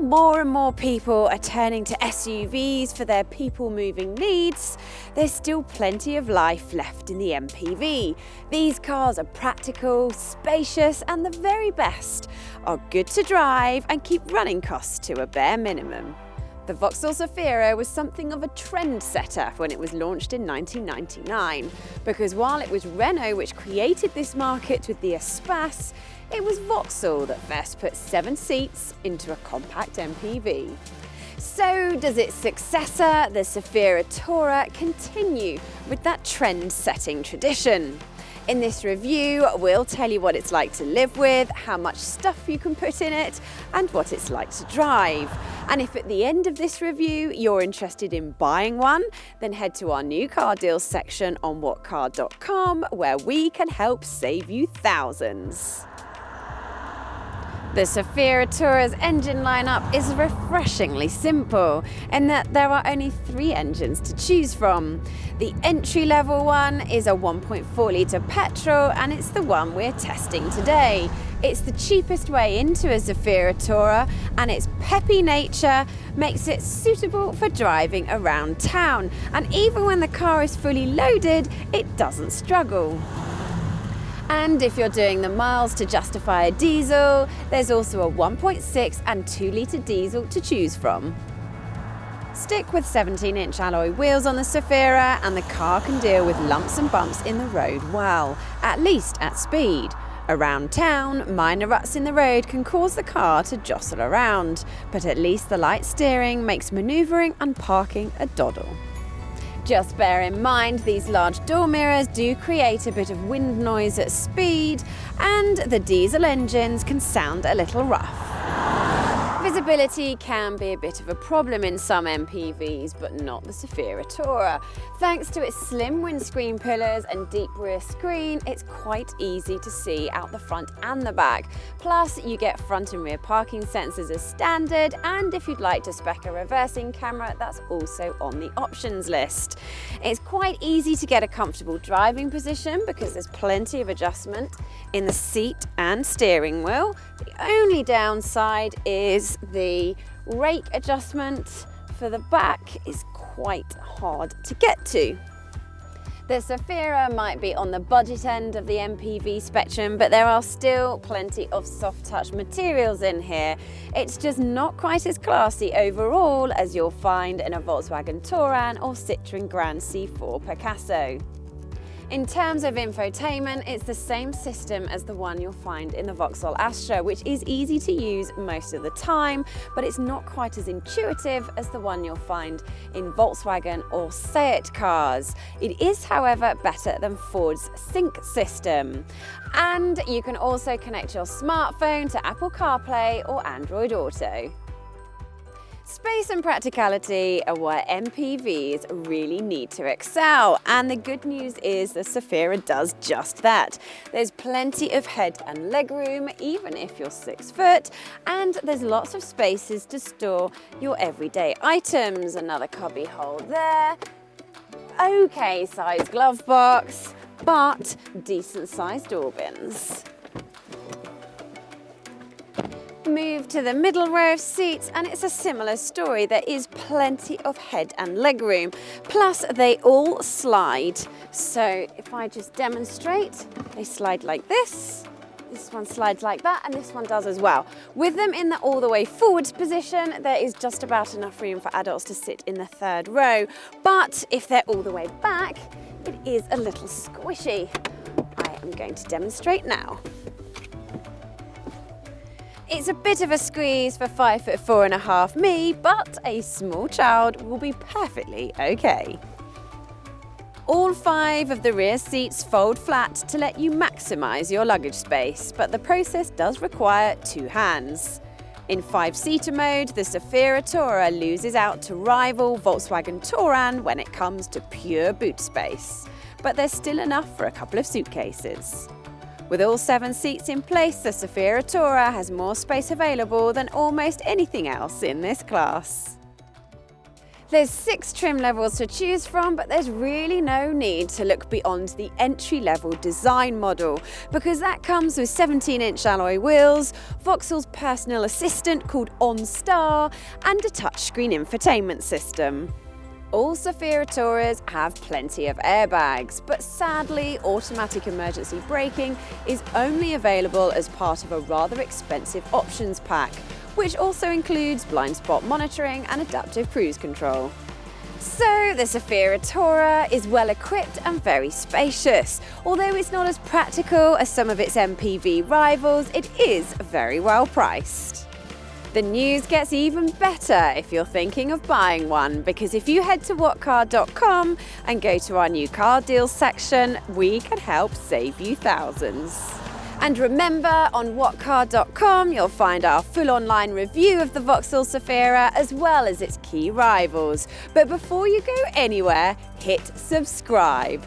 more and more people are turning to SUVs for their people-moving needs, there's still plenty of life left in the MPV. These cars are practical, spacious, and the very best, are good to drive and keep running costs to a bare minimum. The Vauxhall Zafira was something of a trendsetter when it was launched in 1999, because while it was Renault which created this market with the Espace, it was Vauxhall that first put 7 seats into a compact MPV. So does its successor, the Zafira Tourer, continue with that trend-setting tradition? In this review, we'll tell you what it's like to live with, how much stuff you can put in it, and what it's like to drive. And if at the end of this review you're interested in buying one, then head to our new car deals section on whatcar.com, where we can help save you thousands. The Zafira Tourer's engine lineup is refreshingly simple in that there are only 3 engines to choose from. The entry-level one is a 1.4 litre petrol, and it's the one we're testing today. It's the cheapest way into a Zafira Tourer, and its peppy nature makes it suitable for driving around town. And even when the car is fully loaded, it doesn't struggle. And if you're doing the miles to justify a diesel, there's also a 1.6 and 2 litre diesel to choose from. Stick with 17-inch alloy wheels on the Zafira and the car can deal with lumps and bumps in the road well, at least at speed. Around town, minor ruts in the road can cause the car to jostle around, but at least the light steering makes manoeuvring and parking a doddle. Just bear in mind these large door mirrors do create a bit of wind noise at speed, and the diesel engines can sound a little rough. Visibility can be a bit of a problem in some MPVs, but not the Zafira Tourer. Thanks to its slim windscreen pillars and deep rear screen, it's quite easy to see out the front and the back. Plus, you get front and rear parking sensors as standard, and if you'd like to spec a reversing camera, that's also on the options list. It's quite easy to get a comfortable driving position because there's plenty of adjustment in the seat and steering wheel. The only downside is the rake adjustment for the back is quite hard to get to. The Zafira might be on the budget end of the MPV spectrum, but there are still plenty of soft touch materials in here. It's just not quite as classy overall as you'll find in a Volkswagen Touran or Citroën Grand C4 Picasso. In terms of infotainment, it's the same system as the one you'll find in the Vauxhall Astra, which is easy to use most of the time, but it's not quite as intuitive as the one you'll find in Volkswagen or Seat cars. It is, however, better than Ford's Sync system. And you can also connect your smartphone to Apple CarPlay or Android Auto. Space and practicality are where MPVs really need to excel, and the good news is the Zafira does just that. There's plenty of head and legroom, even if you're 6 foot, and there's lots of spaces to store your everyday items. Another cubby hole there, okay sized glove box, but decent sized door bins. Move to the middle row of seats and it's a similar story. There is plenty of head and legroom, plus they all slide. So if I just demonstrate, they slide like this one slides like that, and this one does as well. With them in the all the way forwards position, there is just about enough room for adults to sit in the 3rd row, but if they're all the way back, it is a little squishy. I am going to demonstrate now. It's a bit of a squeeze for 5'4.5" me, but a small child will be perfectly okay. All 5 of the rear seats fold flat to let you maximise your luggage space, but the process does require 2 hands. In 5-seater mode, the Zafira Tourer loses out to rival Volkswagen Touran when it comes to pure boot space, but there's still enough for a couple of suitcases. With all 7 seats in place, the Zafira Tourer has more space available than almost anything else in this class. There's 6 trim levels to choose from, but there's really no need to look beyond the entry-level design model because that comes with 17-inch alloy wheels, Vauxhall's personal assistant called OnStar, and a touchscreen infotainment system. All Zafira Tourers have plenty of airbags, but sadly, automatic emergency braking is only available as part of a rather expensive options pack, which also includes blind spot monitoring and adaptive cruise control. So the Zafira Tourer is well equipped and very spacious. Although it's not as practical as some of its MPV rivals, it is very well priced. The news gets even better if you're thinking of buying one, because if you head to whatcar.com and go to our new car deals section, we can help save you thousands. And remember, on whatcar.com you'll find our full online review of the Vauxhall Zafira as well as its key rivals. But before you go anywhere, hit subscribe.